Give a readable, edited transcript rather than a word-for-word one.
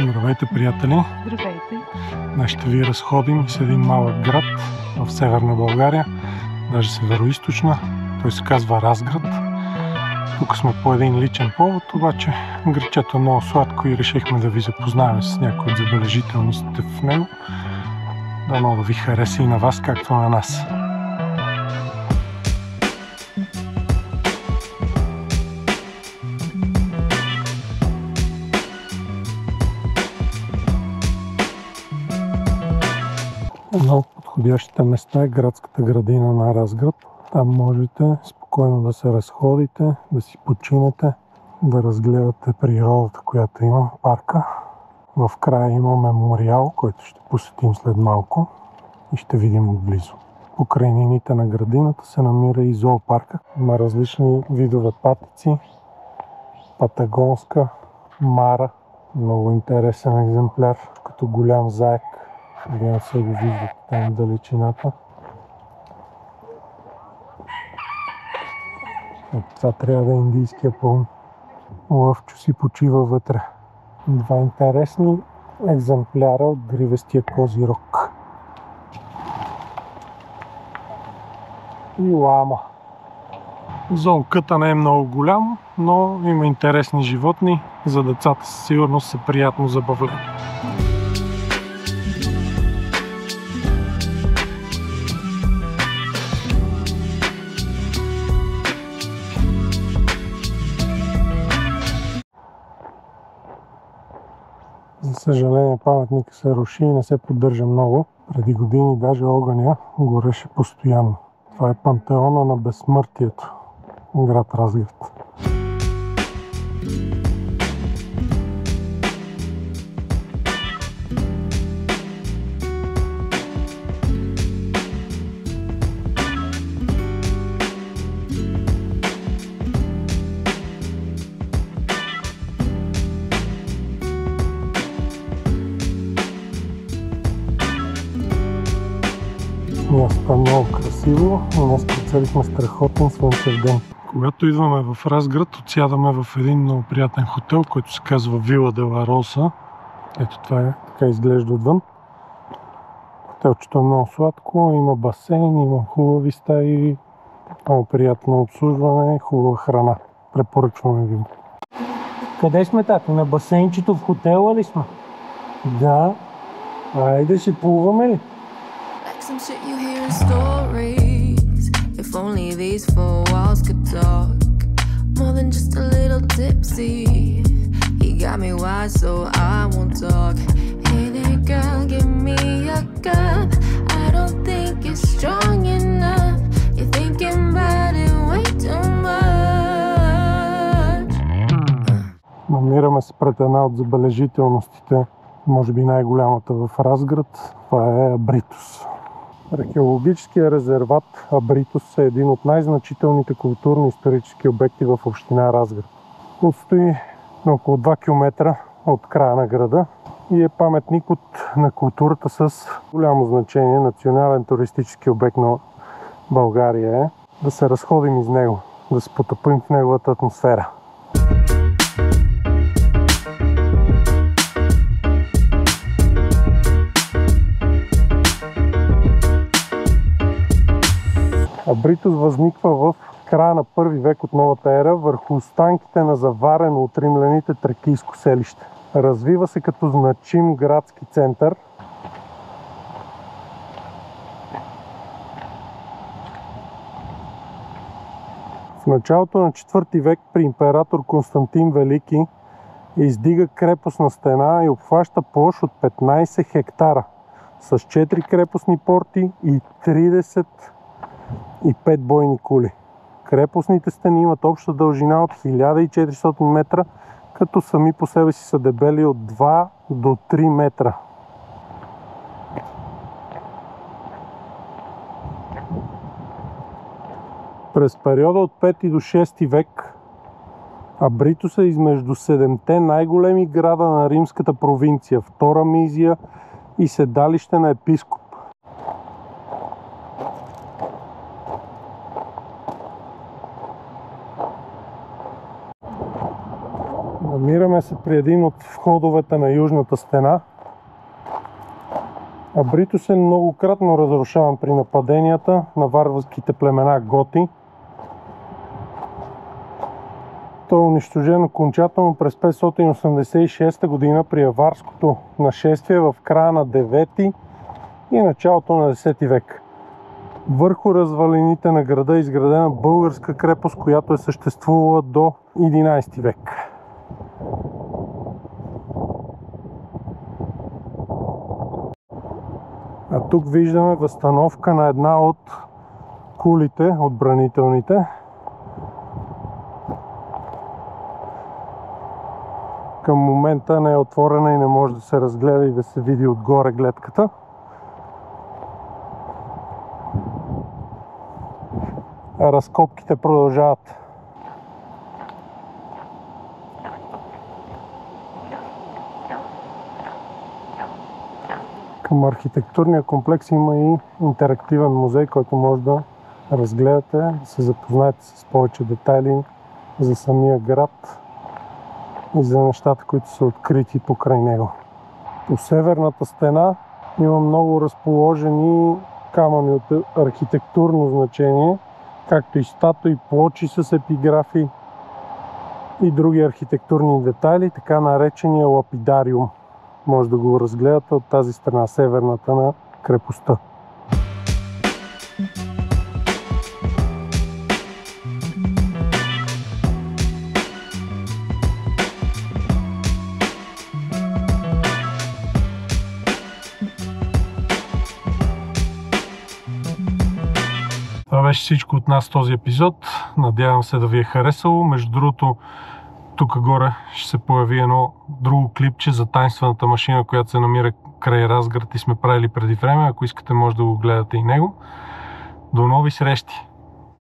Здравейте, приятели! Здравейте! Днес ще ви разходим с един малък град в северна България, даже североизточна. Той се казва Разград. Тук сме по един личен повод, обаче градчето е много сладко и решихме да ви запознаем с някои от забележителностите в него. Дано да ви хареса и на вас, както на нас. Едно от подходящите места е градската градина на Разград. Там можете спокойно да се разходите, да си починете, да разгледате природата, която има в парка. В края има мемориал, който ще посетим след малко и ще видим отблизо. По крайнините на градината се намира и зоопарка. Има различни видове патици, патагонска, мара, много интересен екземпляр, като голям заек. Надявам се го виждате там в далечината. Това трябва да е индийския пълн. Лъвчо си почива вътре. Два интересни екземпляра от гривестия козирог. И лама. Зоокъта не е много голям, но има интересни животни. За децата със сигурност са приятно забавлени. За съжаление, паметникът се руши и не се поддържа много. Преди години даже огъня гореше постоянно. Това е пантеона на безсмъртието, град Разград. Мястото е много красиво, но днес прицелихме страхотен слънчев ден. Когато идваме в Разград, отсядаме в един много приятен хотел, който се казва Вила де ла Роса. Ето това е, така изглежда отвън. Хотелчето е много сладко, има басейн, има хубави стаи, много приятно обслужване, хубава храна. Препоръчваме ви. Къде сме, тато? На басейнчето в хотела ли сме? Да. Айде, ще плуваме ли? Some shit you hear in stories. If only these four walls could talk. More than just a little tipsy. He got me wise, so I won't talk. Hey there, girl, give me a cup. I don't think it's strong enough. You're thinking about it way too much. Намираме се пред една от забележителностите, може би най-голямата в Разград. Това е Абритус. Археологическия резерват Абритус е един от най-значителните културно-исторически обекти в община Разград. Отстои на около 2 км от края на града и е паметник на културата с голямо значение. Национален туристически обект на България е. Да се разходим из него, да се потъпим в неговата атмосфера. Абритус възниква в края на 1 век от новата ера върху останките на заварено от римляните тракийско селище. Развива се като значим градски център. В началото на 4 век при император Константин Велики издига крепостна стена и обхваща площ от 15 хектара с 4 крепостни порти и 35 бойни кули. Крепостните стени имат обща дължина от 1400 метра, като сами по себе си са дебели от 2 до 3 метра. През периода от 5 до 6 век Абритус е измежду 7-те най-големи града на римската провинция, Втора Мизия и седалище на епископ. Намираме се при един от входовете на южната стена. Абритус е многократно разрушаван при нападенията на варварските племена готи. Той е унищожен окончателно през 586 година при аварското нашествие в края на 9 и началото на 10 век. Върху развалините на града е изградена българска крепост, която е съществувала до 11 век. А тук виждаме възстановка на една от кулите, отбранителните. Към момента не е отворена и не може да се разгледа и да се види отгоре гледката. А разкопките продължават. Към архитектурния комплекс има и интерактивен музей, който може да разгледате, да се запознаете с повече детайли за самия град и за нещата, които са открити покрай него. По северната стена има много разположени камъни от архитектурно значение, както и статуи, плочи с епиграфи и други архитектурни детайли, така наречения лапидариум. Може да го разгледате от тази страна, северната на крепостта. Това беше всичко от нас в този епизод. Надявам се да ви е харесало. Между другото, тук горе ще се появи едно друго клипче за тайнствената машина, която се намира край Разград и сме правили преди време. Ако искате, може да го гледате и него. До нови срещи!